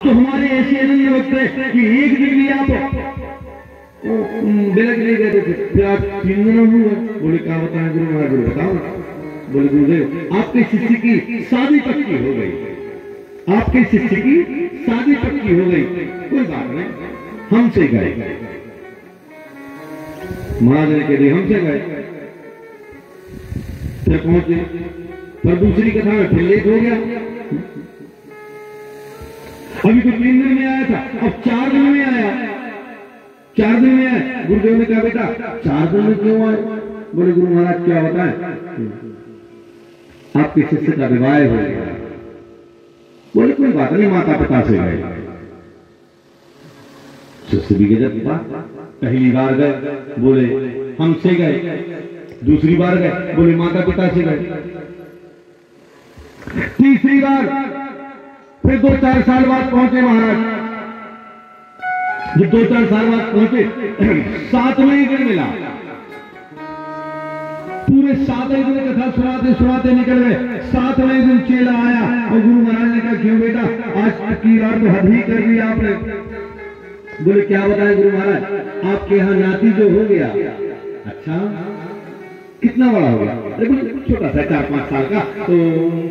तो हमारे ऐसे अनन्य वक्त है कि एक दिन भी आप बेलक नहीं गए थे, फिर आप 3 दिन हुए। बोले क्या बताएं गुरु महाराज? बोले बताओ। बोले गुरुदेव आपके शिष्य की शादी पक्की हो गई, आपके शिष्य की शादी पक्की हो गई। कोई बात नहीं, हमसे गए। महाराज ने कह दिया हमसे गए, फिर पहुंचे। पर दूसरी कथा में फिर लेट हो गया। अभी तो 3 दिन में आया था, अब 4 दिन में आया। 4 दिन में आया। गुरुदेव ने कहा बेटा 4 दिन में क्यों आए? बोले गुरु महाराज क्या बताएं, आपके शिष्य का विवाह हो गया। बोले कोई बात नहीं, माता पिता से गए। शिष्य भी गजब बात। पहली बार गए, बोले हमसे गए। दूसरी बार गए, बोले माता पिता से गए। तीसरी बार फिर 2-4 साल बाद पहुंचे महाराज। जब 2-4 साल बाद पहुंचे, 7वें दिन मिला। पूरे 7वें दिन कथा सुनाते सुनाते निकल गए। 7वें दिन चेला आया और गुरु महाराज ने कहा क्यों बेटा आज की रात तो हद ही कर दिया आपने। बोले क्या बताएं गुरु महाराज, आपके यहाँ नाती जो हो गया। अच्छा कितना बड़ा हो गया? अरे बोले छोटा सा 4-5 साल का, तो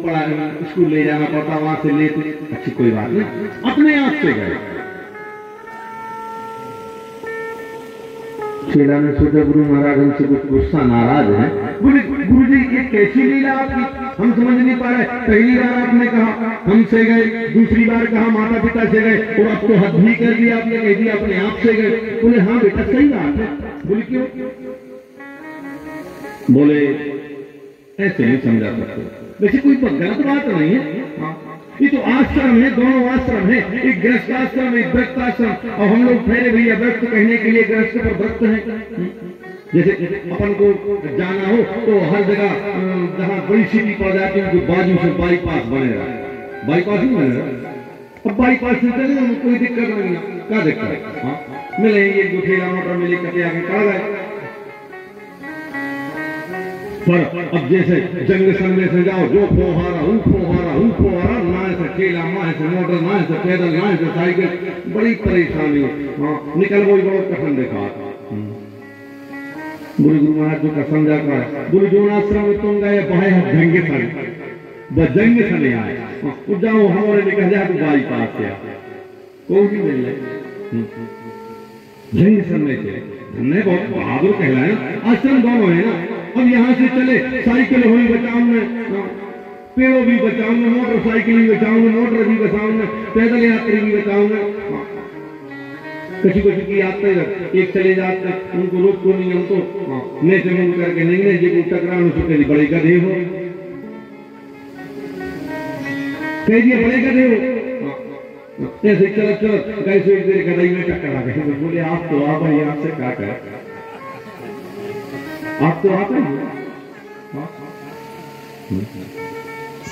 पढ़ा स्कूल ले जाना पड़ता, वहां से लेते। अच्छी कोई बात नहीं, अपने आप से गए। चेला ने सोचा गुरु महाराज हमसे कुछ गुस्सा नाराज है। बोले गुरु जी ये कैसी लीला आपकी, हम समझ नहीं पा रहे। पहली बार आपने कहा हमसे गए, दूसरी बार कहा माता पिता से गए, और अब तो हद भी कर दिया आपने, कह दिया अपने आप से गए। बोले हाँ बेटा सही बात है। बोले क्यों? बोले ऐसे नहीं समझा सकते। वैसे कोई गलत बात नहीं है, ये तो आश्रम है, दोनों आश्रम है, एक गृहस्थ आश्रम एक व्रत आश्रम। और हम लोग ठहरे भैया व्रत कहने के लिए गृहस्थ पर व्रत है। जैसे अपन को जाना हो तो हर जगह जहाँ बड़ी सिटी पड़ जाती है उनके बाजू से बाईपास बनेगा, बाईपास ही बनेगा। अब बाईपास से चले कोई दिक्कत नहीं, क्या दिक्कत? मिले ये गुठेला मोटर मिले कटे आगे कहा गए। पर अब जैसे जंग संग से जाओ, जो फोहारा ना से ठेला, ना से मोटर, ना से पैदल, ना से साइकिल, बड़ी परेशानी। निकल वो बड़ो कसम देखा। बोले गुरु महाराज जो कसम जाता है, बोले जो आश्रम में तुम गए बाहे जंगे जंग से नहीं आए, जाओ हमारे निकल जाए तो बाई पास से कोई भी मिल रहे जंग समय से। हमने बहुत बहादुर कहलाए, आश्रम दोनों है ना। अब यहाँ से चले, साइकिल हुई बचाओ में, पेड़ों भी बचाओ में, मोटरसाइकिल भी बचाओ में, मोटर भी बचाओ में, पैदल यात्री भी बचाओ में। कभी की यात्रा एक चले जाते, उनको रोक को नहीं, हमको नेचे मुन करके नहीं ने जी टकराने से बड़े गधे हो, कह दिए बड़े गधे हो। ऐसे चल चल कैसे एक देर गधे में टकरा गए। बोले आप तो आप भाई, आपसे क्या कर, आप तो आते हैं।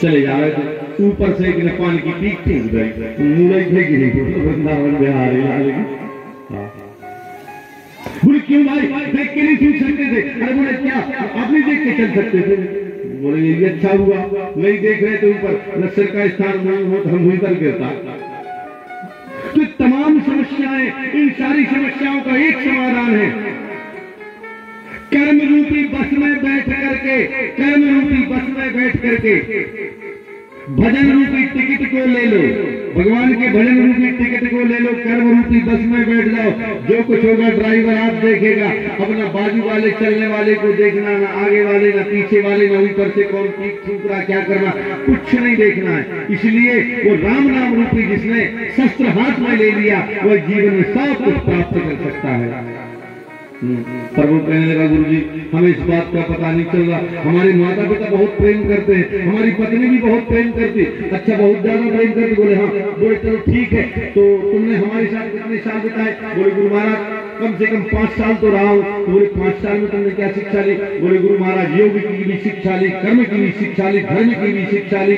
चले जा रहे थे, ऊपर से एक नेपाल की पीक टूट गई, मुड़ई फेंकी नहीं, वृंदावन बिहार बोले क्यों भाई देख के नहीं सूझ सकते थे? अरे बोले क्या आप नहीं देख के चल सकते थे? बोले ये अच्छा हुआ नहीं देख रहे थे ऊपर, न सिर का स्थान नहीं हो तो हम वहीं पर गिरता। तो तमाम समस्याएं, इन सारी समस्याओं का एक समाधान है, कर्म रूपी बस में बैठ करके, कर्म रूपी बस में बैठ करके भजन रूपी टिकट को ले लो, भगवान के भजन रूपी टिकट को ले लो, कर्म रूपी बस में बैठ जाओ। जो कुछ होगा ड्राइवर आप देखेगा, अपना बाजू वाले चलने वाले को देखना, ना आगे वाले ना पीछे वाले, ना ऊपर से कौन ठीक छूट रहा क्या करना, कुछ नहीं देखना है। इसलिए वो राम नाम रूपी जिसने शस्त्र हाथ में ले लिया वह जीवन में सब कुछ प्राप्त कर सकता है। पर वो कहने लगा गुरु जी हमें इस बात का पता नहीं चल रहा, हमारे माता पिता बहुत प्रेम करते हैं, हमारी पत्नी भी बहुत प्रेम करती, अच्छा बहुत ज्यादा प्रेम करती। बोले हाँ। बोले चलो ठीक है, तो तुमने हमारे साथ कितने साल बिताए? बोले गुरु महाराज कम से कम 5 साल तो रहा हूँ। तो बोले 5 साल में तुमने क्या शिक्षा ली? बोले गुरु महाराज योग की भी शिक्षा ली, कर्म की भी शिक्षा ली, धर्म की भी शिक्षा ली।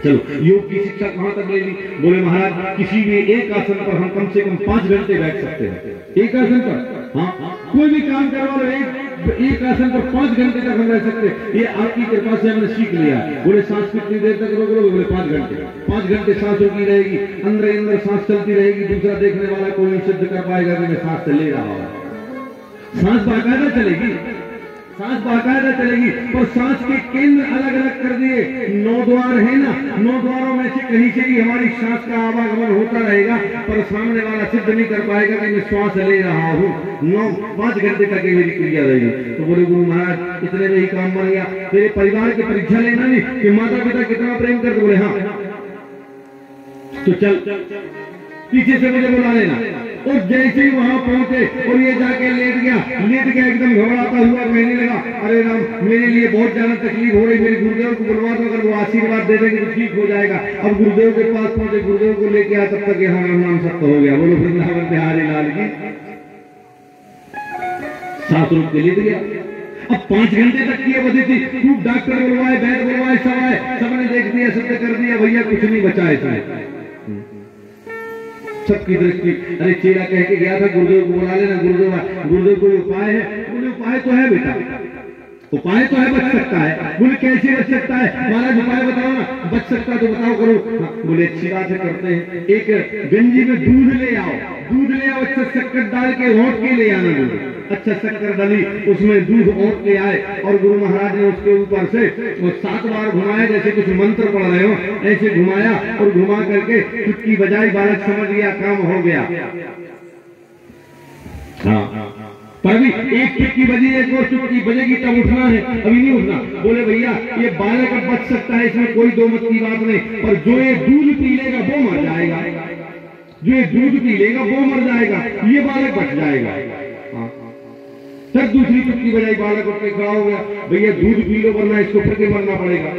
चलो योग की शिक्षा कहां तक ले ली? बोले महाराज किसी भी एक आसन पर हम कम से कम 5 घंटे बैठ सकते हैं, एक आसन पर। हाँ कोई भी काम करवा लो, एक एक आसन पर 5 घंटे तक हम रह सकते, ये आपकी कृपा से हमने सीख लिया। बोले सांस कितनी देर तक रोकोगे? बोले 5 घंटे। 5 घंटे सांस रुकी रहेगी, अंदर अंदर सांस चलती रहेगी, दूसरा देखने वाला कोई नहीं सिद्ध कर पाएगा कि मैं सांस ले रहा हूं। सांस बाकायदा चलेगी, सांस बाकायदा चलेगी, पर सांस के केंद्र अलग अलग कर दिए। 9 द्वार है ना, 9 द्वारों में से कहीं से भी हमारी सांस का आवागमन होता रहेगा, पर सामने वाला सिद्ध नहीं कर पाएगा कि मैं श्वास ले रहा हूँ। 5 घंटे तक मेरी क्रिया रहेगी। तो बोले गुरु महाराज इतने में ही काम बन गया। तेरे परिवार की परीक्षा लेना नहीं कि माता पिता कितना प्रेम करते? बोले हाँ। तो चल पीछे से मुझे बुला लेना। और जैसे ही वहां पहुंचे और ये जाके लेट गया एकदम घबराता हुआ कहने लगा, अरे राम मेरे लिए बहुत ज्यादा तकलीफ हो रही, मेरे गुरुदेव को बुलवा दो, अगर वो आशीर्वाद दे देंगे तो ठीक हो जाएगा। अब गुरुदेव के पास पहुंचे, गुरुदेव को लेके आया, तब तक यहाँ नाम सत्य हो गया। बोलो वृंदावन बिहारी लाल की। 7 रूप के लिए गया। अब 5 घंटे तक की अवधि थी, खूब डॉक्टर बुलवाए, वैद्य बुलवाए, सब आए, सबने देख दिया, सिद्ध कर दिया, भैया कुछ नहीं बचा है। सबकी दृष्टि, अरे चेला कह के गया था गुरुदेव को बुला लेना, गुरुदेव कोई उपाय है? बोले उपाय तो है बेटा, उपाय तो है, बच सकता है। बोले कैसे बच सकता है? महाराज उपाय बताओ ना। बच सकता तो बताओ, करो। बोले अच्छी बात है, करते हैं। एक गंजी में दूध ले आओ, अच्छा शक्कर डाल के ओट के ले आना। बोले अच्छा शक्कर डाली, उसमें दूध ओट के आए, और गुरु महाराज ने उसके ऊपर से 7 बार घुमाया, जैसे कुछ मंत्र पढ़ रहे हो ऐसे घुमाया, और घुमा करके चुटकी बजाई। बालक समझ गया, काम हो गया। हाँ, पर अभी एक चुटकी बजी, एक और चुटकी बजेगी तब उठना है, अभी नहीं उठना। बोले भैया ये बालक अब बच सकता है, इसमें कोई दो मत की बात नहीं, पर जो ये दूध पी लेगा वो मर जाएगा, जो ये दूध पी लेगा वो मर जाएगा, ये बालक बच जाएगा। तब दूसरी चुटकी बजाई, बालक उठ के खड़ा हो गया, भैया दूध पी लो वरना इसको फिर के मरना पड़ेगा।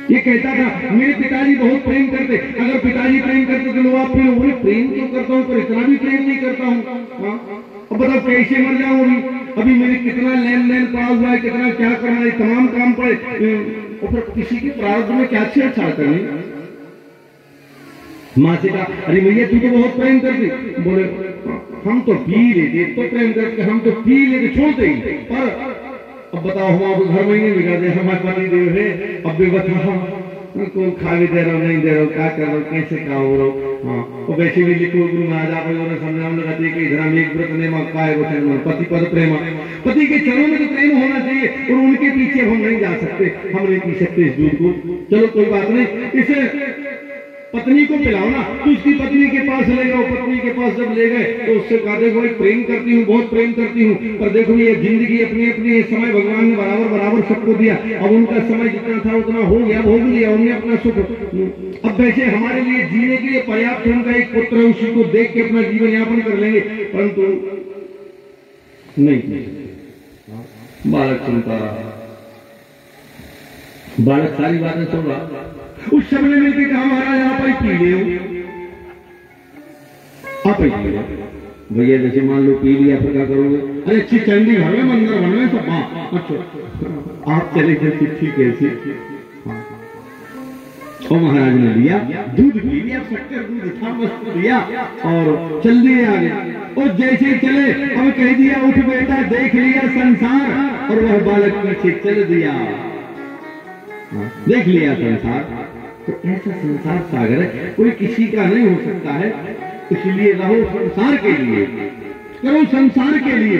ये कहता था मेरे पिताजी बहुत प्रेम करते, अगर पिताजी प्रेम करते तो लो आप पी लो। बोले प्रेम क्यों करता हूँ, पर इतना भी प्रेम नहीं करता हूँ। अब बताओ कैसे मर जाऊं? अभी मेरे कितना लेन देन पड़ा हुआ है, कितना क्या करना है, तमाम काम पड़े, और फिर किसी के प्रारब्ध में क्या छेड़छाड़ करनी। माँ से कहा, अरे भैया तू तो बहुत प्रेम करती। बोले हम तो पी लेते, तो प्रेम करते, हम तो पी लेते छोड़ते ही, पर अब बताओ हम आप घर में ही नहीं बिगाड़ते, हमारे पति देव है, अब भी बताओ को खा भी दे रहा हूँ, नहीं दे रहा हूँ, क्या कर रहा हूँ, कैसे क्या हो रहा हूँ। हाँ, और वैसे भी लिखो गुरु महाराज आप समझाने लगाते कि इधर एक व्रत ने काय वो पति पद प्रेम, पति के चरणों में तो प्रेम होना चाहिए, और उनके पीछे हम नहीं जा सकते, हम नहीं पी सकते इस दूध को। चलो कोई बात नहीं, इसे पत्नी को पिलाओ ना। तो उसकी पत्नी के पास ले गए, पत्नी के पास जब ले गए तो उससे कहा देखो प्रेम करती हूँ, बहुत प्रेम करती हूँ, पर देखो ये जिंदगी अपनी अपनी समय भगवान ने बराबर बराबर सबको दिया, अब उनका समय जितना था उतना हो गया, भोग लिया उन्हें अपना सुख। अब वैसे हमारे लिए जीने के लिए पर्याप्त उनका एक पुत्र है, उसी को देख के अपना जीवन यापन कर लेंगे, परंतु नहीं। बालक सुनता रहा, बालक सारी बातें सुन रहा। उस समय मिलकर कहा महाराज आप ही पी ले, आप ही पी लो भैया। जैसे मान लो पी लिया फिर क्या करोगे? अरे अच्छी चंडी घर में मंदिर बन में सब। अच्छा आप चले थे चिट्ठी कैसी? और महाराज ने दिया, दूध पी लिया, शक्कर दूध था मस्त दिया, और चल दिए आगे। और जैसे चले अब कह दिया उठ बेटा देख लिया संसार, और वह बालक पीछे चल दिया, देख लिया संसार। तो ऐसा संसार सागर है, कोई किसी का नहीं हो सकता है, इसलिए रहो संसार के लिए, करो संसार के लिए,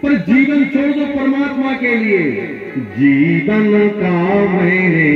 पर जीवन छोड़ दो परमात्मा के लिए। जीवन का मैंने